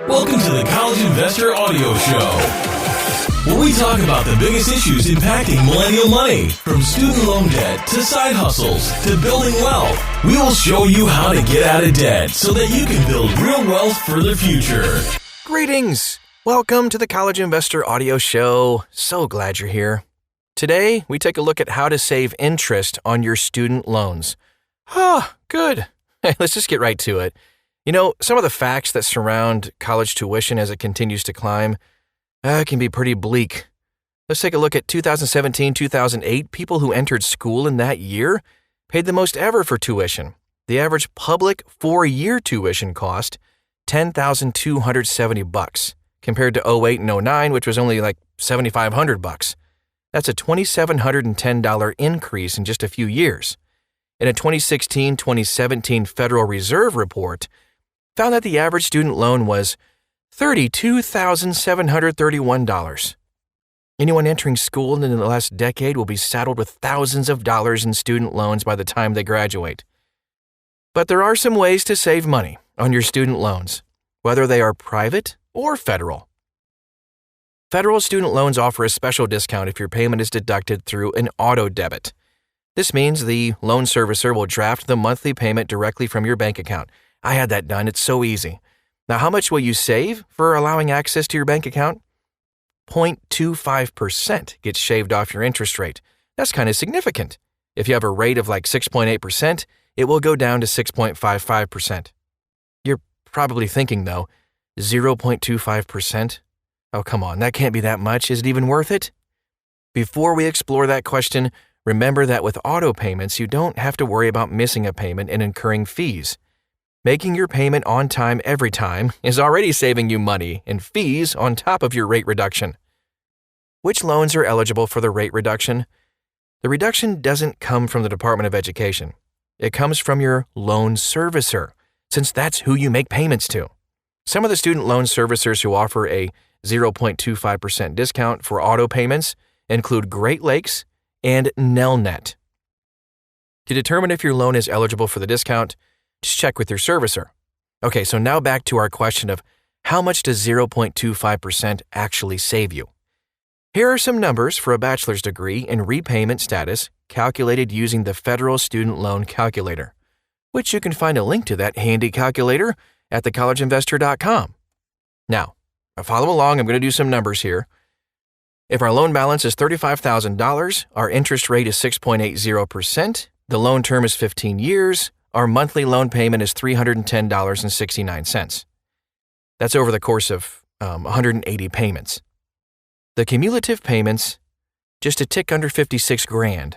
Welcome to the College Investor Audio Show, where we talk about the biggest issues impacting millennial money, from student loan debt to side hustles to building wealth. We will show you how to get out of debt so that you can build real wealth for the future. Greetings! Welcome to the College Investor Audio Show. So glad you're here. Today, we take a look at how to save interest on your student loans. Good. Let's just get right to it. You know, some of the facts that surround college tuition as it continues to climb can be pretty bleak. Let's take a look at 2017-2008. People who entered school in that year paid the most ever for tuition. The average public 4-year tuition cost $10,270 compared to 08 and 09, which was only like $7,500. That's a $2,710 increase in just a few years. In a 2016-2017 Federal Reserve report, found that the average student loan was $32,731. Anyone entering school in the last decade will be saddled with thousands of dollars in student loans by the time they graduate. But there are some ways to save money on your student loans, whether they are private or federal. Federal student loans offer a special discount if your payment is deducted through an auto debit. This means the loan servicer will draft the monthly payment directly from your bank account. I had that done. It's so easy. Now, how much will you save for allowing access to your bank account? 0.25% gets shaved off your interest rate. That's kind of significant. If you have a rate of like 6.8%, it will go down to 6.55%. You're probably thinking, though, 0.25%? Oh, come on, that can't be that much. Is it even worth it? Before we explore that question, remember that with auto payments, you don't have to worry about missing a payment and incurring fees. Making your payment on time every time is already saving you money and fees on top of your rate reduction. Which loans are eligible for the rate reduction? The reduction doesn't come from the Department of Education. It comes from your loan servicer, since that's who you make payments to. Some of the student loan servicers who offer a 0.25% discount for auto payments include Great Lakes and Nelnet. To determine if your loan is eligible for the discount, just check with your servicer. Okay, so now back to our question of how much does 0.25% actually save you? Here are some numbers for a bachelor's degree in repayment status calculated using the Federal Student Loan Calculator, which you can find a link to that handy calculator at thecollegeinvestor.com. Now, follow along. I'm going to do some numbers here. If our loan balance is $35,000, our interest rate is 6.80%, the loan term is 15 years, our monthly loan payment is $310.69. That's over the course of 180 payments. The cumulative payments, just a tick under $56,000.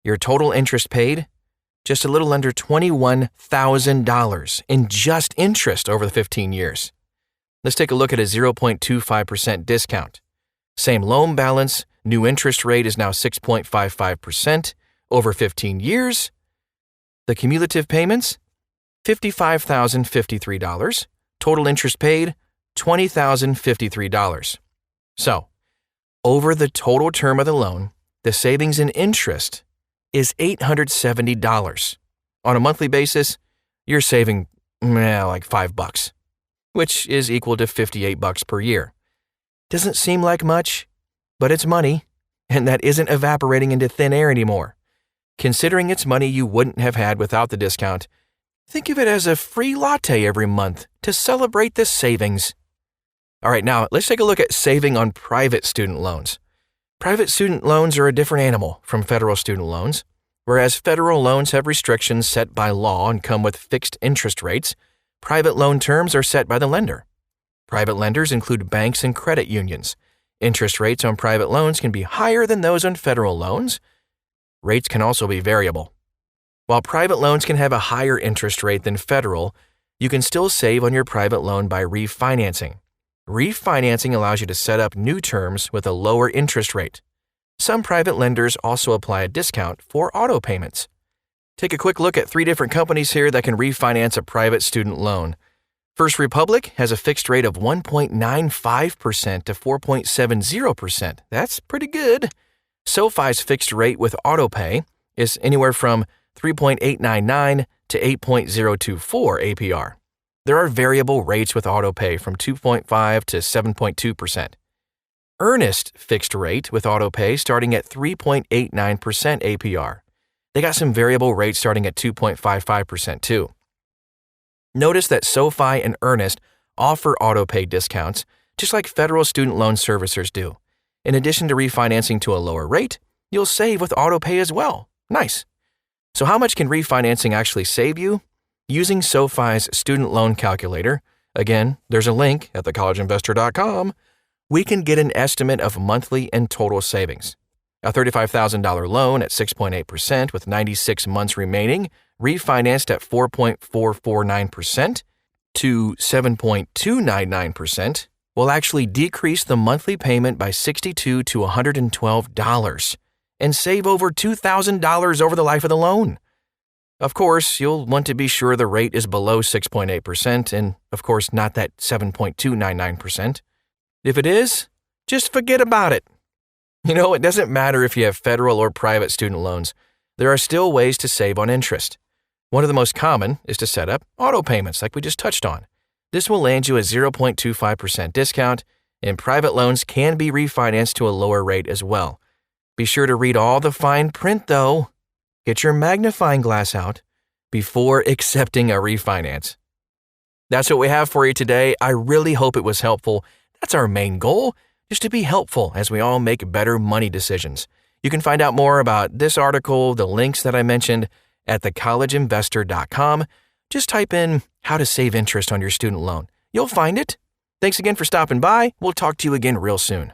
Your total interest paid, just a little under $21,000 in just interest over the 15 years. Let's take a look at a 0.25% discount. Same loan balance, new interest rate is now 6.55% over 15 years. The cumulative payments, $55,053. Total interest paid, $20,053. So, over the total term of the loan, the savings in interest is $870. On a monthly basis, you're saving like $5, which is equal to $58 per year. Doesn't seem like much, but it's money, and that isn't evaporating into thin air anymore. Considering it's money you wouldn't have had without the discount, think of it as a free latte every month to celebrate this savings. All right, now let's take a look at saving on private student loans. Private student loans are a different animal from federal student loans. Whereas federal loans have restrictions set by law and come with fixed interest rates, private loan terms are set by the lender. Private lenders include banks and credit unions. Interest rates on private loans can be higher than those on federal loans. Rates can also be variable. While private loans can have a higher interest rate than federal, you can still save on your private loan by refinancing. Refinancing allows you to set up new terms with a lower interest rate. Some private lenders also apply a discount for auto payments. Take a quick look at 3 different companies here that can refinance a private student loan. First Republic has a fixed rate of 1.95% to 4.70%. That's pretty good. SoFi's fixed rate with AutoPay is anywhere from 3.899 to 8.024 APR. There are variable rates with AutoPay from 2.5 to 7.2%. Earnest fixed rate with AutoPay starting at 3.89% APR. They got some variable rates starting at 2.55% too. Notice that SoFi and Earnest offer AutoPay discounts just like federal student loan servicers do. In addition to refinancing to a lower rate, you'll save with AutoPay as well. Nice. So how much can refinancing actually save you? Using SoFi's student loan calculator, again, there's a link at thecollegeinvestor.com, we can get an estimate of monthly and total savings. A $35,000 loan at 6.8% with 96 months remaining, refinanced at 4.449% to 7.299%, will actually decrease the monthly payment by $62 to $112 and save over $2,000 over the life of the loan. Of course, you'll want to be sure the rate is below 6.8% and, of course, not that 7.299%. If it is, just forget about it. You know, it doesn't matter if you have federal or private student loans. There are still ways to save on interest. One of the most common is to set up auto payments like we just touched on. This will land you a 0.25% discount, and private loans can be refinanced to a lower rate as well. Be sure to read all the fine print, though. Get your magnifying glass out before accepting a refinance. That's what we have for you today. I really hope it was helpful. That's our main goal, just to be helpful as we all make better money decisions. You can find out more about this article, the links that I mentioned, at thecollegeinvestor.com. Just type in how to save interest on your student loan. You'll find it. Thanks again for stopping by. We'll talk to you again real soon.